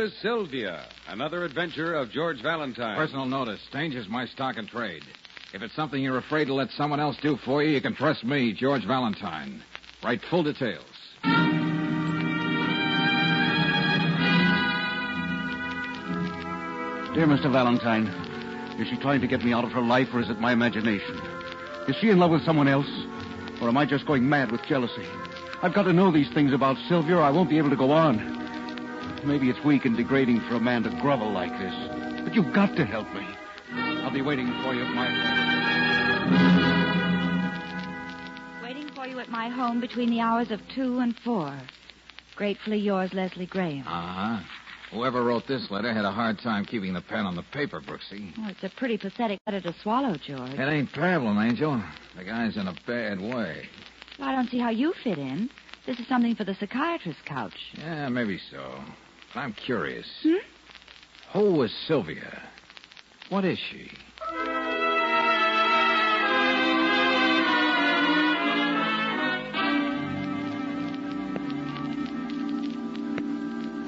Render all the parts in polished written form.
is Sylvia, another adventure of George Valentine. Personal notice. Danger's my stock and trade. If it's something you're afraid to let someone else do for you, you can trust me, George Valentine. Write full details. Dear Mr. Valentine, is she trying to get me out of her life, or is it my imagination? Is she in love with someone else, or am I just going mad with jealousy? I've got to know these things about Sylvia, or I won't be able to go on. Maybe it's weak and degrading for a man to grovel like this, but you've got to help me. I'll be waiting for you at my home. Waiting for you at my home between the hours of 2 and 4. Gratefully yours, Leslie Graham. Uh-huh. Whoever wrote this letter had a hard time keeping the pen on the paper, Brooksy. Oh, it's a pretty pathetic letter to swallow, George. It ain't pablum, Angel. The guy's in a bad way. Well, I don't see how you fit in. This is something for the psychiatrist's couch. Yeah, maybe so. But I'm curious. Hmm? Who was Sylvia? What is she?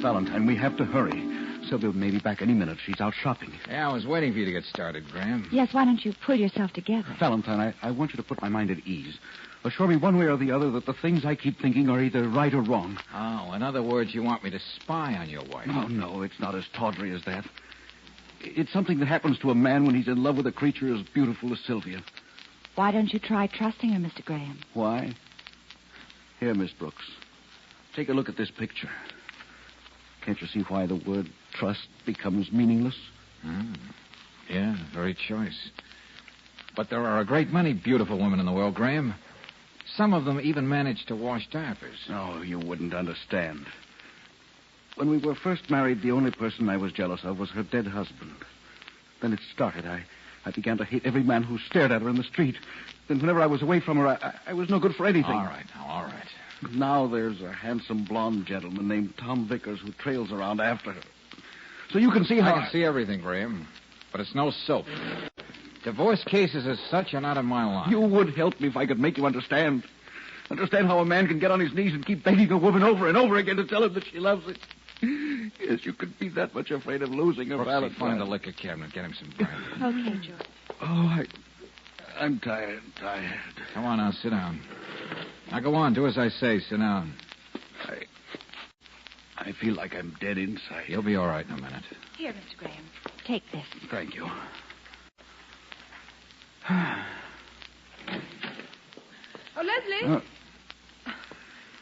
Valentine, we have to hurry. Sylvia may be back any minute. She's out shopping. Yeah, I was waiting for you to get started, Graham. Yes, why don't you pull yourself together? Valentine, I want you to put my mind at ease. Assure me one way or the other that the things I keep thinking are either right or wrong. Oh, in other words, you want me to spy on your wife? Oh, no, it's not as tawdry as that. It's something that happens to a man when he's in love with a creature as beautiful as Sylvia. Why don't you try trusting her, Mr. Graham? Why? Here, Miss Brooks. Take a look at this picture. Can't you see why the word trust becomes meaningless? Yeah, very choice. But there are a great many beautiful women in the world, Graham. Some of them even manage to wash diapers. Oh, you wouldn't understand. When we were first married, the only person I was jealous of was her dead husband. Then it started. I began to hate every man who stared at her in the street. Then whenever I was away from her, I was no good for anything. All right, now, all right. Now there's a handsome blonde gentleman named Tom Vickers who trails around after her. So you can see how... I can see everything, Graham. But it's no soap. Divorce cases as such are not in my line. You would help me if I could make you understand. Understand how a man can get on his knees and keep begging a woman over and over again to tell her that she loves it. Yes, you could be that much afraid of losing her, Valentine. Find the liquor cabinet. Get him some brandy. Okay, George. Oh, I'm tired. Come on now, sit down. Now go on, do as I say. Sit down. I feel like I'm dead inside. You'll be all right in a minute. Here, Mr. Graham. Take this. Thank you. Oh, Leslie.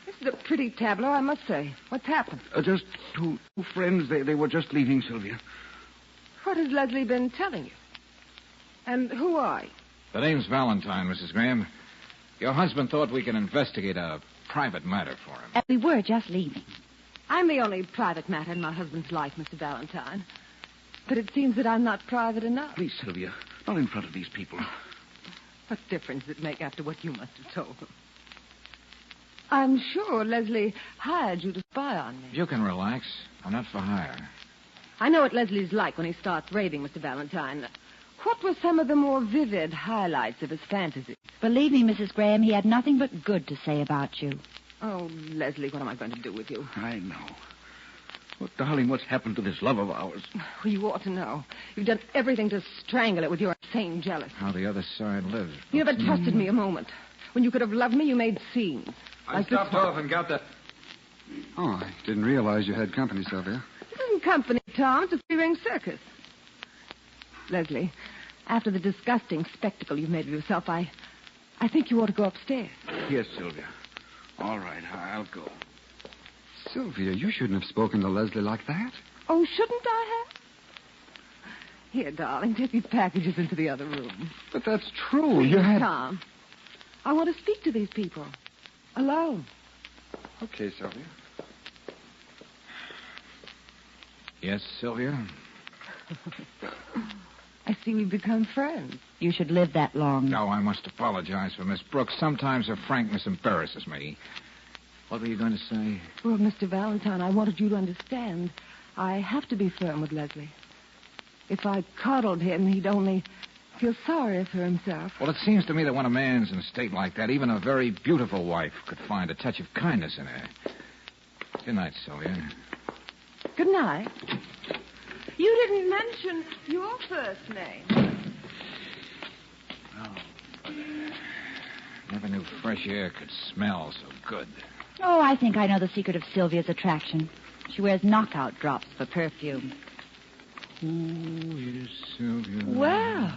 This is a pretty tableau, I must say. What's happened? Just two friends. They were just leaving, Sylvia. What has Leslie been telling you? And who are you? The name's Valentine, Mrs. Graham. Your husband thought we could investigate a private matter for him. And we were just leaving. I'm the only private matter in my husband's life, Mr. Valentine. But it seems that I'm not private enough. Please, Sylvia, not in front of these people. What difference does it make after what you must have told them? I'm sure Leslie hired you to spy on me. You can relax. I'm not for hire. I know what Leslie's like when he starts raving, Mr. Valentine. What were some of the more vivid highlights of his fantasies? Believe me, Mrs. Graham, he had nothing but good to say about you. Oh, Leslie, what am I going to do with you? I know. Well, darling, what's happened to this love of ours? Well, you ought to know. You've done everything to strangle it with your insane jealousy. How the other side lives. You never trusted me a moment. When you could have loved me, you made scenes. I stopped off and got the... Oh, I didn't realize you had company, Sylvia. This isn't company, Tom. It's a three-ring circus. Leslie, after the disgusting spectacle you've made of yourself, I think you ought to go upstairs. Yes, Sylvia. All right, I'll go. Sylvia, you shouldn't have spoken to Leslie like that. Oh, shouldn't I have? Here, darling, take these packages into the other room. But that's true. Please, You had... Tom. I want to speak to these people. Alone. Okay, Sylvia. Yes, Sylvia? I see we've become friends. You should live that long. No, I must apologize for Miss Brooks. Sometimes her frankness embarrasses me. What were you going to say? Well, Mr. Valentine, I wanted you to understand. I have to be firm with Leslie. If I coddled him, he'd only feel sorry for himself. Well, it seems to me that when a man's in a state like that, even a very beautiful wife could find a touch of kindness in her. Good night, Sylvia. Good night. You didn't mention your first name. Oh, never knew fresh air could smell so good. Oh, I think I know the secret of Sylvia's attraction. She wears knockout drops for perfume. Who is Sylvia? Well,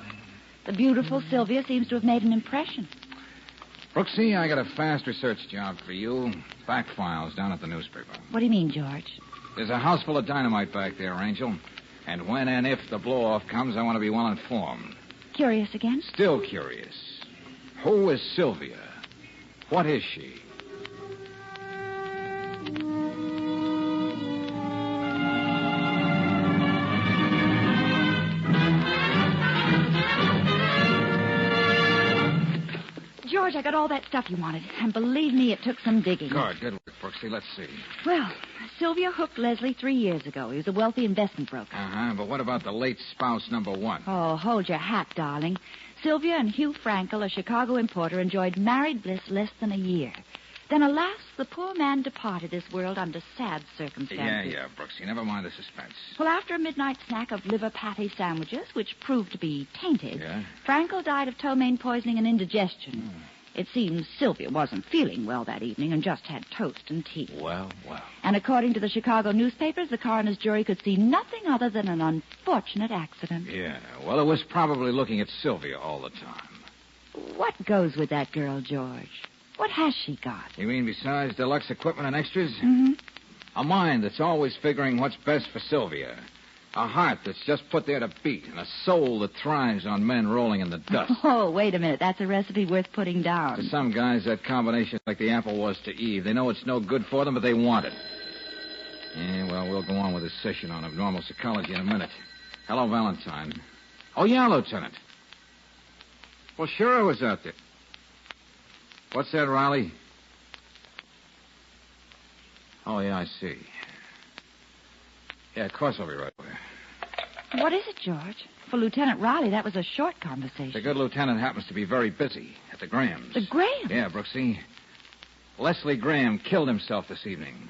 the beautiful Sylvia seems to have made an impression. Brooksy, I got a fast research job for you. Back files down at the newspaper. What do you mean, George? There's a house full of dynamite back there, Angel. And when and if the blow-off comes, I want to be well informed. Curious again? Still curious. Who is Sylvia? What is she? George, I got all that stuff you wanted. And believe me, it took some digging. Good work, Brooksy. Let's see. Well, Sylvia hooked Leslie 3 years ago. He was a wealthy investment broker. Uh-huh, but what about the late spouse number one? Oh, hold your hat, darling. Sylvia and Hugh Frankel, a Chicago importer, enjoyed married bliss less than a year. Then, alas, the poor man departed this world under sad circumstances. Yeah, Brooksy. Never mind the suspense. Well, after a midnight snack of liver patty sandwiches, which proved to be tainted, Yeah? Frankel died of ptomaine poisoning and indigestion. It seems Sylvia wasn't feeling well that evening and just had toast and tea. Well. And according to the Chicago newspapers, the coroner's jury could see nothing other than an unfortunate accident. Yeah, well, it was probably looking at Sylvia all the time. What goes with that girl, George? What has she got? You mean besides deluxe equipment and extras? Mm-hmm. A mind that's always figuring what's best for Sylvia. A heart that's just put there to beat, and a soul that thrives on men rolling in the dust. Oh, wait a minute. That's a recipe worth putting down. To some guys, that combination is like the apple was to Eve. They know it's no good for them, but they want it. Yeah, well, we'll go on with this session on abnormal psychology in a minute. Hello, Valentine. Oh, yeah, Lieutenant. Well, sure I was out there. What's that, Riley? Oh, yeah, I see. Yeah, of course I'll be right there. What is it, George? For Lieutenant Riley, that was a short conversation. The good lieutenant happens to be very busy at the Grahams. The Grahams? Yeah, Brooksy. Leslie Graham killed himself this evening.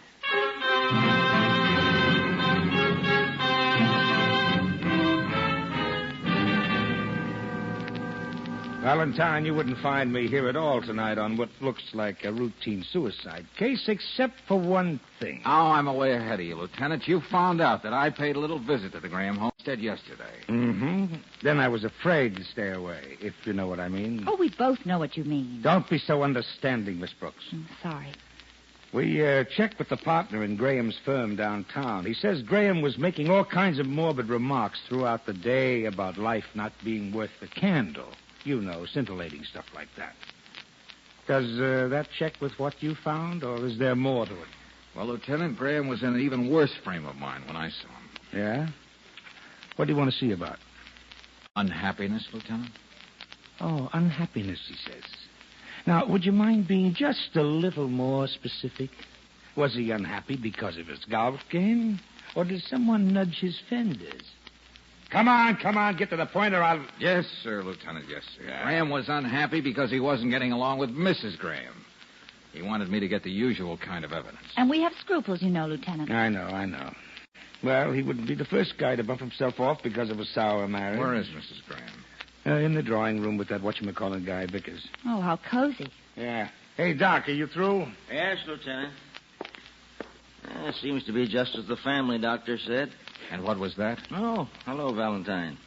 Valentine, you wouldn't find me here at all tonight on what looks like a routine suicide case, except for one thing. Oh, I'm way ahead of you, Lieutenant. You found out that I paid a little visit to the Graham homestead yesterday. Mm-hmm. Then I was afraid to stay away, if you know what I mean. Oh, we both know what you mean. Don't be so understanding, Miss Brooks. Sorry. We checked with the partner in Graham's firm downtown. He says Graham was making all kinds of morbid remarks throughout the day about life not being worth the candle. You know, scintillating stuff like that. Does that check with what you found, or is there more to it? Well, Lieutenant, Graham was in an even worse frame of mind when I saw him. Yeah? What do you want to see about? Unhappiness, Lieutenant? Oh, unhappiness, he says. Now, would you mind being just a little more specific? Was he unhappy because of his golf game? Or did someone nudge his fenders? Come on, get to the point or I'll... Yes, sir, Lieutenant, yes, sir. Yeah. Graham was unhappy because he wasn't getting along with Mrs. Graham. He wanted me to get the usual kind of evidence. And we have scruples, you know, Lieutenant. I know. Well, he wouldn't be the first guy to bump himself off because of a sour marriage. Where is Mrs. Graham? In the drawing room with that whatchamacallit guy, Vickers. Oh, how cozy. Yeah. Hey, Doc, are you through? Yes, Lieutenant. Seems to be just as the family doctor said. And what was that? Oh, hello, Valentine.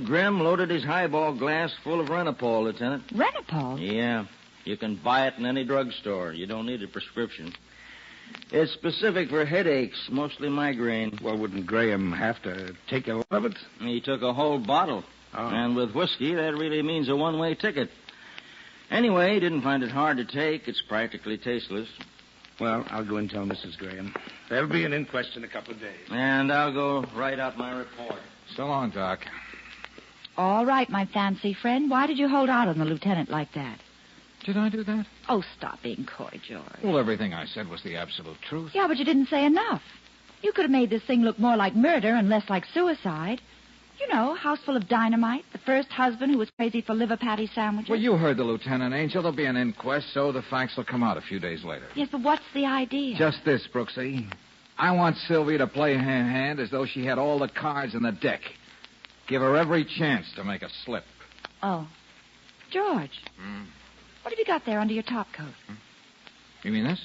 Graham loaded his highball glass full of Renapol, Lieutenant. Renapol? Yeah. You can buy it in any drugstore. You don't need a prescription. It's specific for headaches, mostly migraine. Well, wouldn't Graham have to take a lot of it? He took a whole bottle. Oh. And with whiskey, that really means a one-way ticket. Anyway, he didn't find it hard to take. It's practically tasteless. Well, I'll go and tell Mrs. Graham. There'll be an inquest in a couple of days. And I'll go write out my report. So long, Doc. All right, my fancy friend. Why did you hold out on the lieutenant like that? Did I do that? Oh, stop being coy, George. Well, everything I said was the absolute truth. Yeah, but you didn't say enough. You could have made this thing look more like murder and less like suicide. You know, house full of dynamite, the first husband who was crazy for liver patty sandwiches. Well, you heard the lieutenant, Angel. There'll be an inquest, so the facts will come out a few days later. Yes, but what's the idea? Just this, Brooksy. I want Sylvia to play her hand as though she had all the cards in the deck. Give her every chance to make a slip. Oh. George. What have you got there under your top coat? You mean this?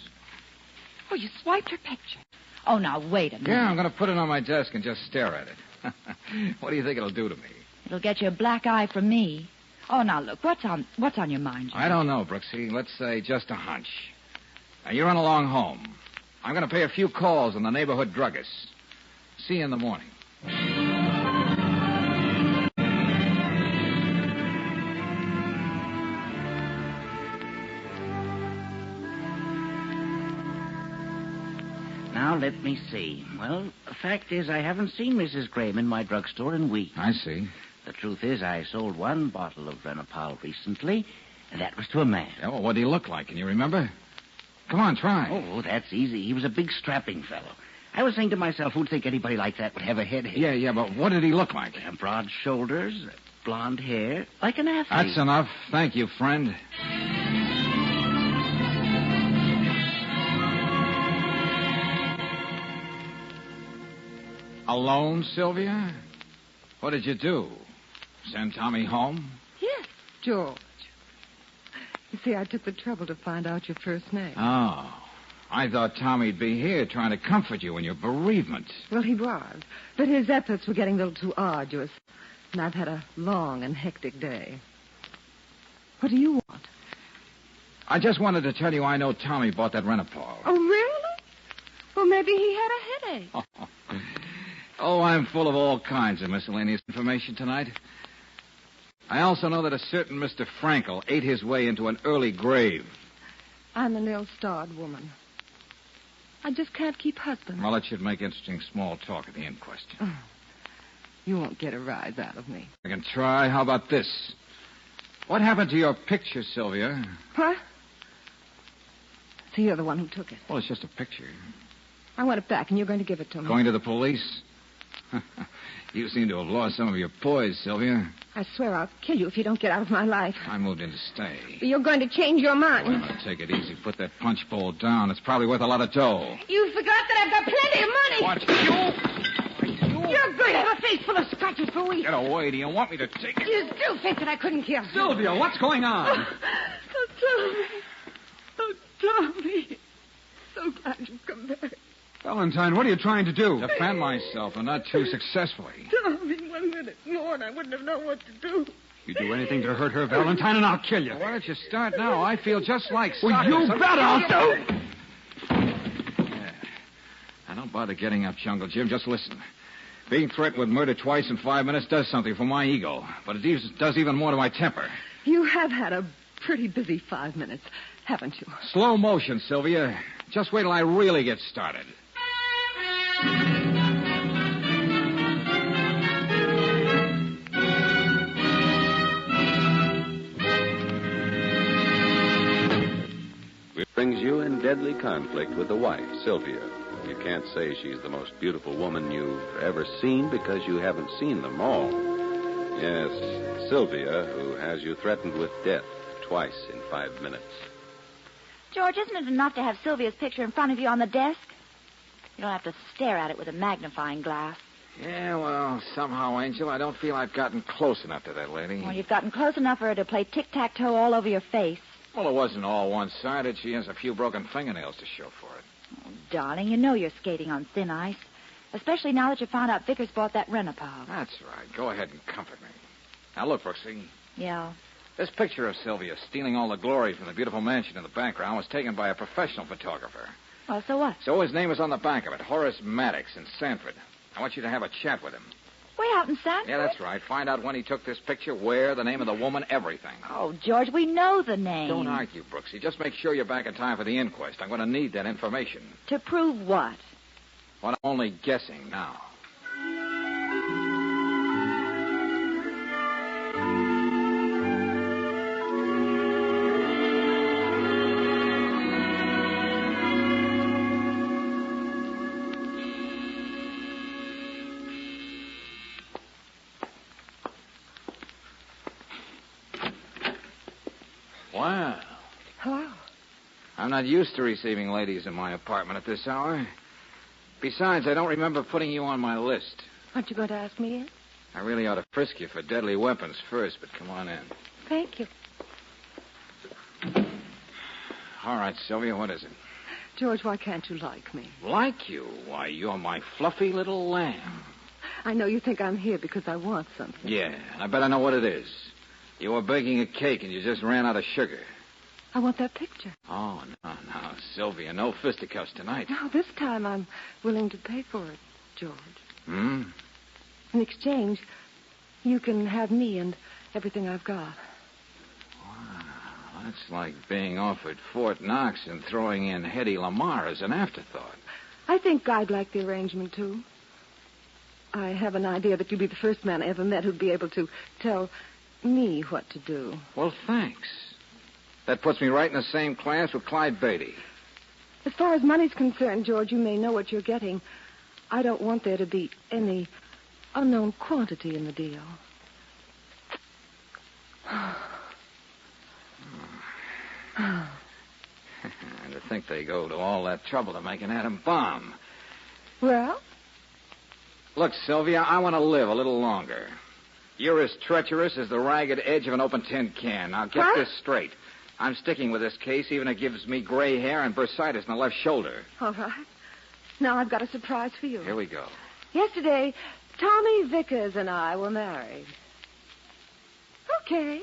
Oh, you swiped her picture. Oh, now, wait a minute. Yeah, I'm going to put it on my desk and just stare at it. What do you think it'll do to me? It'll get you a black eye from me. Oh, now, look, what's on your mind, George? I don't know, Brooksy. Let's say just a hunch. Now, you run along home. I'm going to pay a few calls on the neighborhood druggists. See you in the morning. Now, let me see. Well, the fact is I haven't seen Mrs. Graham in my drugstore in weeks. I see. The truth is I sold one bottle of Renopal recently, and that was to a man. Yeah, well, what did he look like? Can you remember? Come on, try. Oh, that's easy. He was a big, strapping fellow. I was saying to myself, who'd think anybody like that would have a head? Yeah, but what did he look like? Broad shoulders, blonde hair, like an athlete. That's enough. Thank you, friend. Alone, Sylvia? What did you do? Send Tommy home? Yes, George. You see, I took the trouble to find out your first name. Oh. I thought Tommy'd be here trying to comfort you in your bereavement. Well, he was. But his efforts were getting a little too arduous. And I've had a long and hectic day. What do you want? I just wanted to tell you I know Tommy bought that Renopal. Oh, really? Well, maybe he had a headache. Oh, I'm full of all kinds of miscellaneous information tonight. I also know that a certain Mr. Frankel ate his way into an early grave. I'm an ill-starred woman. I just can't keep husband. Well, it should make interesting small talk at the inquest. Oh, you won't get a rise out of me. I can try. How about this? What happened to your picture, Sylvia? What? So you're the one who took it. Well, it's just a picture. I want it back, and you're going to give it to me. Going to the police? You seem to have lost some of your poise, Sylvia. I swear I'll kill you if you don't get out of my life. I moved in to stay. You're going to change your mind. Well, now, take it easy. Put that punch bowl down. It's probably worth a lot of dough. You forgot that I've got plenty of money. What? You're going to have a face full of scratches for weeks. Get away. Do you want me to take it? You still think that I couldn't kill. Sylvia, what's going on? Oh, Tommy. So glad you've come back. Valentine, what are you trying to do? Defend myself, and not too successfully. Tommy, 1 minute more, and I wouldn't have known what to do. You do anything to hurt her, Valentine, and I'll kill you. Well, why don't you start now? I feel just like Well, starting. you bet I'll do. Yeah. Now, don't bother getting up, Jungle Jim. Just listen. Being threatened with murder twice in 5 minutes does something for my ego, but it does even more to my temper. You have had a pretty busy 5 minutes, haven't you? Slow motion, Sylvia. Just wait till I really get started. It brings you in deadly conflict with the wife, Sylvia. You can't say she's the most beautiful woman you've ever seen because you haven't seen them all. Yes, Sylvia, who has you threatened with death twice in 5 minutes. George, isn't it enough to have Sylvia's picture in front of you on the desk? You don't have to stare at it with a magnifying glass. Yeah, well, somehow, Angel, I don't feel I've gotten close enough to that lady. Well, you've gotten close enough for her to play tic-tac-toe all over your face. Well, it wasn't all one-sided. She has a few broken fingernails to show for it. Oh, darling, you know you're skating on thin ice. Especially now that you found out Vickers bought that Renopal. That's right. Go ahead and comfort me. Now, look, Brooksy. Yeah. This picture of Sylvia stealing all the glory from the beautiful mansion in the background was taken by a professional photographer. Well, so what? So his name is on the back of it, Horace Maddox in Sanford. I want you to have a chat with him. Way out in Sanford? Yeah, that's right. Find out when he took this picture, where, the name of the woman, everything. Oh, George, we know the name. Don't argue, Brooksy. Just make sure you're back in time for the inquest. I'm going to need that information. To prove what? Well, I'm only guessing now. Wow. Hello. I'm not used to receiving ladies in my apartment at this hour. Besides, I don't remember putting you on my list. Aren't you going to ask me in? I really ought to frisk you for deadly weapons first, but come on in. Thank you. All right, Sylvia, what is it? George, why can't you like me? Like you? Why, you're my fluffy little lamb. I know you think I'm here because I want something. Yeah, I bet I know what it is. You were baking a cake and you just ran out of sugar. I want that picture. Oh, no, Sylvia, no fisticuffs tonight. No, this time I'm willing to pay for it, George. Hmm? In exchange, you can have me and everything I've got. Wow, that's like being offered Fort Knox and throwing in Hedy Lamarr as an afterthought. I think I'd like the arrangement, too. I have an idea that you'd be the first man I ever met who'd be able to tell me what to do. Well, thanks. That puts me right in the same class with Clyde Beatty. As far as money's concerned, George, you may know what you're getting. I don't want there to be any unknown quantity in the deal. And to think they go to all that trouble to make an atom bomb. Well? Look, Sylvia, I want to live a little longer. You're as treacherous as the ragged edge of an open tin can. Now, get What? this straight. I'm sticking with this case, even if it gives me gray hair and bursitis in the left shoulder. All right. Now I've got a surprise for you. Here we go. Yesterday, Tommy Vickers and I were married. Okay.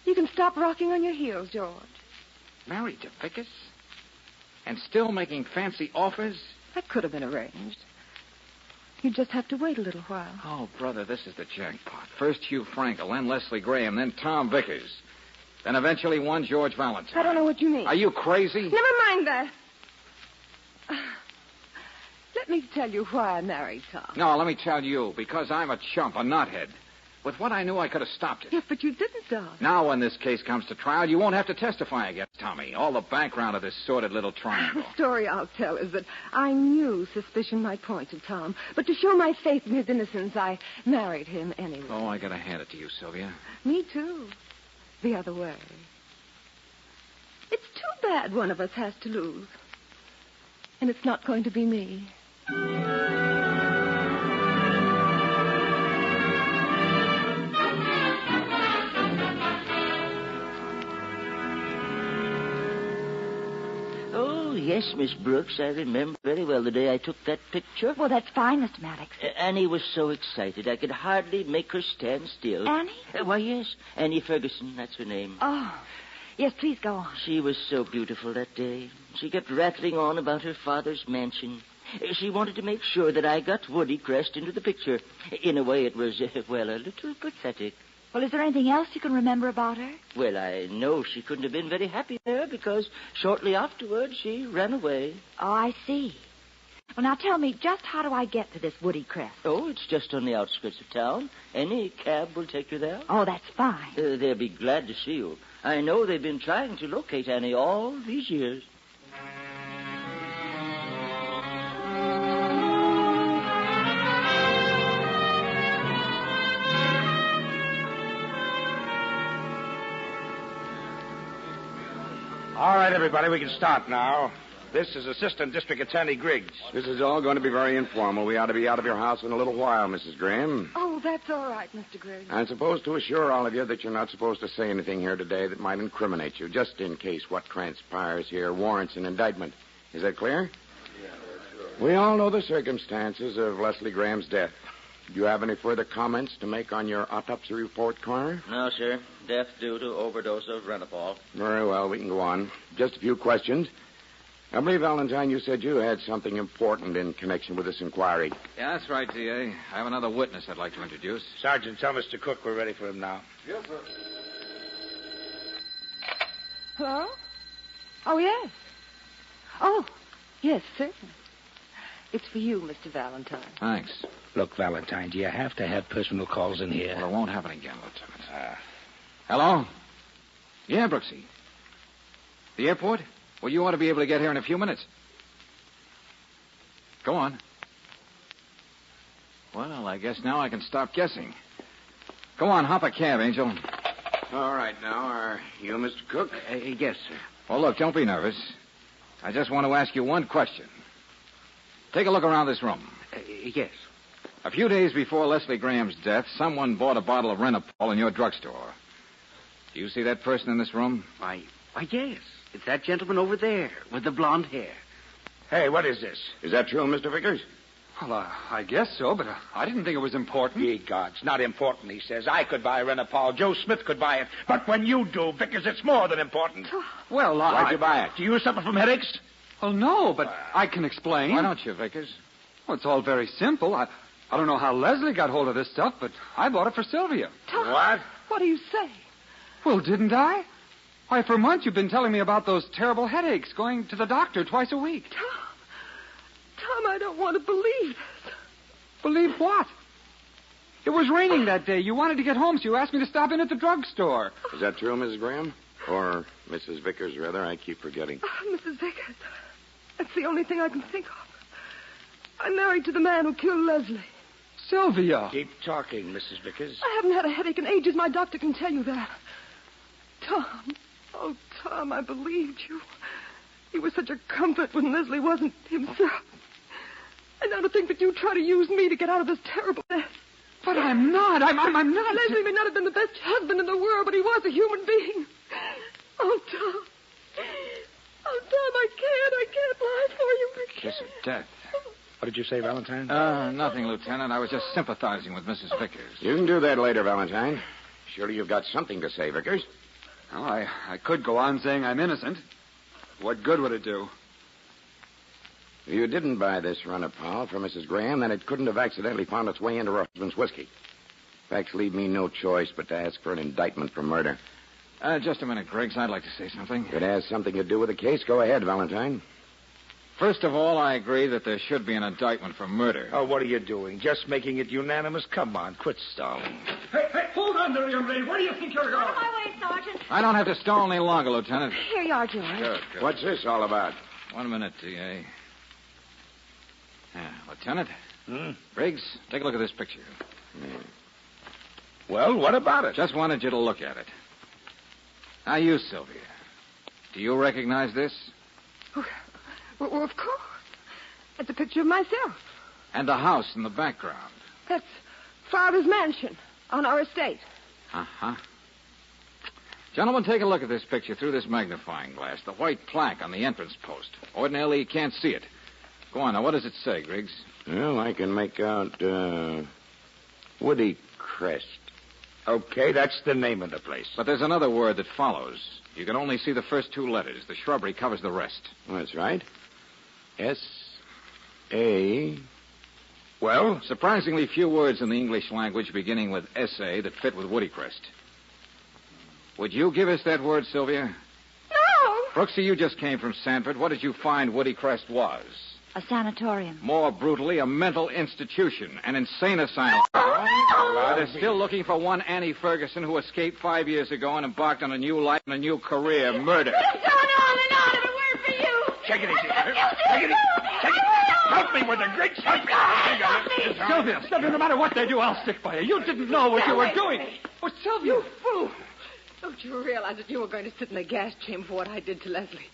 You can stop rocking on your heels, George. Married to Vickers? And still making fancy offers? That could have been arranged. You just have to wait a little while. Oh, brother, this is the jackpot. First Hugh Frankel, then Leslie Graham, then Tom Vickers. Then eventually one George Valentine. I don't know what you mean. Are you crazy? Never mind that. Let me tell you why I married Tom. No, let me tell you, because I'm a chump, a knothead. With what I knew, I could have stopped it. Yes, but you didn't, Don. Now, when this case comes to trial, you won't have to testify against Tommy. All the background of this sordid little triangle. The story I'll tell is that I knew suspicion might point to Tom, but to show my faith in his innocence, I married him anyway. Oh, I gotta hand it to you, Sylvia. Me too. The other way. It's too bad one of us has to lose. And it's not going to be me. Yes, Miss Brooks, I remember very well the day I took that picture. Well, that's fine, Mr. Maddox. Annie was so excited I could hardly make her stand still. Annie? Why, yes. Annie Ferguson, that's her name. Oh, yes, please go on. She was so beautiful that day. She kept rattling on about her father's mansion. She wanted to make sure that I got Woody Crest into the picture. In a way, it was, well, a little pathetic. Well, is there anything else you can remember about her? Well, I know she couldn't have been very happy there because shortly afterwards she ran away. Oh, I see. Well, now tell me, just how do I get to this Woody Crest? Oh, it's just on the outskirts of town. Any cab will take you there. Oh, that's fine. They'll be glad to see you. I know they've been trying to locate Annie all these years. All right, everybody, we can start now. This is Assistant District Attorney Griggs. This is all going to be very informal. We ought to be out of your house in a little while, Mrs. Graham. Oh, that's all right, Mr. Griggs. I'm supposed to assure all of you that you're not supposed to say anything here today that might incriminate you, just in case what transpires here warrants an indictment. Is that clear? We all know the circumstances of Leslie Graham's death. Do you have any further comments to make on your autopsy report, Coroner? No, sir. Death due to overdose of Renapol. Very well, we can go on. Just a few questions. I believe, Valentine, you said you had something important in connection with this inquiry. Yeah, that's right, D.A. I have another witness I'd like to introduce. Sergeant, tell Mr. Cook we're ready for him now. Yes, sir. Hello? Oh, yes. Oh, yes, certainly. It's for you, Mr. Valentine. Thanks. Look, Valentine, do you have to have personal calls in here? Well, it won't happen again, Lieutenant. Hello? Yeah, Brooksy. The airport? Well, you ought to be able to get here in a few minutes. Go on. Well, I guess now I can stop guessing. Go on, hop a cab, Angel. All right, now, are you Mr. Cook? Yes, sir. Well, look, don't be nervous. I just want to ask you one question. Take a look around this room. Yes. A few days before Leslie Graham's death, someone bought a bottle of Renapol in your drugstore. Do you see that person in this room? Why, yes. It's that gentleman over there with the blonde hair. Hey, what is this? Is that true, Mr. Vickers? Well, I guess so, but I didn't think it was important. Ye gods, not important, he says. I could buy Renapol. Joe Smith could buy it. But when you do, Vickers, it's more than important. Well, Why'd you buy it? Do you suffer from headaches? Well, no, but I can explain. Why don't you, Vickers? Well, it's all very simple. I don't know how Leslie got hold of this stuff, but I bought it for Sylvia. What? What do you say? Well, didn't I? Why, for months you've been telling me about those terrible headaches, going to the doctor twice a week. Tom, I don't want to believe this. Believe what? It was raining that day. You wanted to get home, so you asked me to stop in at the drugstore. Is that true, Mrs. Graham? Or Mrs. Vickers, rather? I keep forgetting. Mrs. Vickers, that's the only thing I can think of. I'm married to the man who killed Leslie. Sylvia. Keep talking, Mrs. Vickers. I haven't had a headache in ages. My doctor can tell you that. Tom. Oh, Tom, I believed you. You were such a comfort when Leslie wasn't himself. And now to think that you try to use me to get out of this terrible mess. But I'm not. I'm not. Leslie may not have been the best husband in the world, but he was a human being. Oh, Tom. Oh, Tom, I can't lie for you. Kiss of death. What did you say, Valentine? Nothing, Lieutenant. I was just sympathizing with Mrs. Vickers. You can do that later, Valentine. Surely you've got something to say, Vickers. Well, I could go on saying I'm innocent. What good would it do? If you didn't buy this Renapol for Mrs. Graham, then it couldn't have accidentally found its way into her husband's whiskey. Facts leave me no choice but to ask for an indictment for murder. Just a minute, Griggs. I'd like to say something. If it has something to do with the case, go ahead, Valentine. First of all, I agree that there should be an indictment for murder. Oh, what are you doing? Just making it unanimous? Come on, quit stalling. Hey, hold on there, young lady. Where do you think you're going? Out of my way, Sergeant. I don't have to stall any longer, Lieutenant. Here you are, George. Good. What's this all about? 1 minute, DA. Lieutenant. Hmm? Briggs, take a look at this picture. Well, what about it? Just wanted you to look at it. Now, you, Sylvia. Do you recognize this? Well, of course. That's a picture of myself. And the house in the background. That's Father's mansion on our estate. Uh-huh. Gentlemen, take a look at this picture through this magnifying glass. The white plaque on the entrance post. Ordinarily, you can't see it. Go on, now, what does it say, Griggs? Well, I can make out, Woody Crest. Okay, that's the name of the place. But there's another word that follows. You can only see the first 2 letters. The shrubbery covers the rest. Well, that's right. S-A... Well? Surprisingly few words in the English language beginning with S-A that fit with Woody Crest. Would you give us that word, Sylvia? No! Brooksy, you just came from Sanford. What did you find Woody Crest was? A sanatorium. More brutally, a mental institution, an insane asylum. They're still looking for one Annie Ferguson who escaped 5 years ago and embarked on a new life and a new career, murder. It's gone on and on. If it weren't for you. Take it easy. Take it easy. Take it. Help me with the Griggs. Help me. Sylvia, no matter what they do, I'll stick by you. You didn't know what you were doing. Oh, Sylvia. You fool. Don't you realize that you were going to sit in the gas chamber for what I did to Leslie?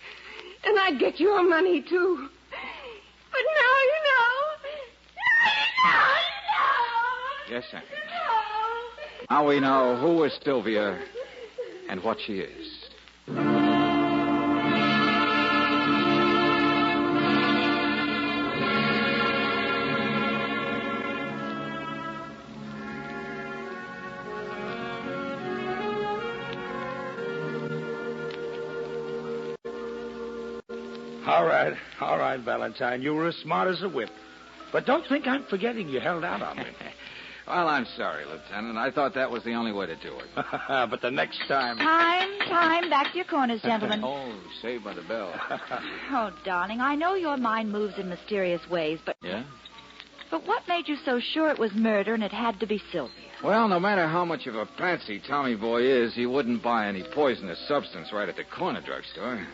And I'd get your money, too. But now you know. Yes, sir. Now we know who is Sylvia and what she is. All right, Valentine. You were as smart as a whip. But don't think I'm forgetting you held out on me. Well, I'm sorry, Lieutenant. I thought that was the only way to do it. But the next time... Time. Back to your corners, gentlemen. Oh, saved by the bell. Oh, darling, I know your mind moves in mysterious ways, but... Yeah? But what made you so sure it was murder and it had to be Sylvia? Well, no matter how much of a patsy Tommy Boy is, he wouldn't buy any poisonous substance right at the corner drugstore.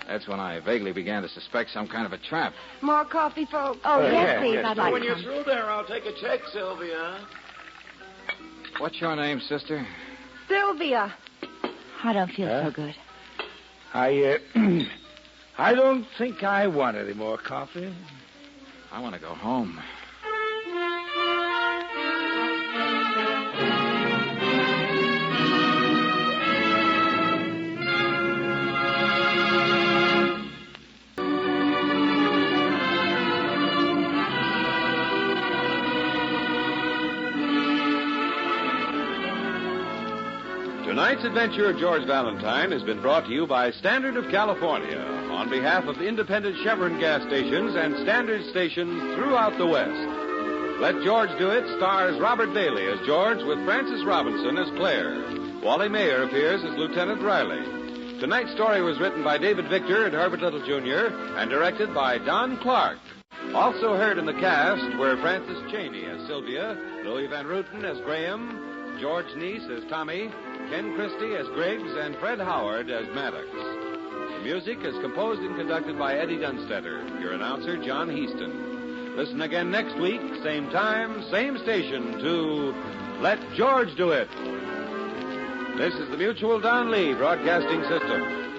That's when I vaguely began to suspect some kind of a trap. More coffee, folks? Oh, yes, yeah, please. yes. I'd like When some. you're through there, I'll take a check, Sylvia. What's your name, sister? Sylvia. I don't feel so good. I don't think I want any more coffee. I want to go home. Tonight's adventure of George Valentine has been brought to you by Standard of California on behalf of the independent Chevron gas stations and Standard stations throughout the West. Let George Do It stars Robert Bailey as George with Frances Robinson as Claire. Wally Mayer appears as Lieutenant Riley. Tonight's story was written by David Victor and Herbert Little Jr. and directed by Don Clark. Also heard in the cast were Frances Cheney as Sylvia, Louis Van Ruten as Graham, George Neese as Tommy, Ken Christie as Griggs, and Fred Howard as Maddox. The music is composed and conducted by Eddie Dunstetter. Your announcer, John Heaston. Listen again next week, same time, same station, to Let George Do It. This is the Mutual Don Lee Broadcasting System.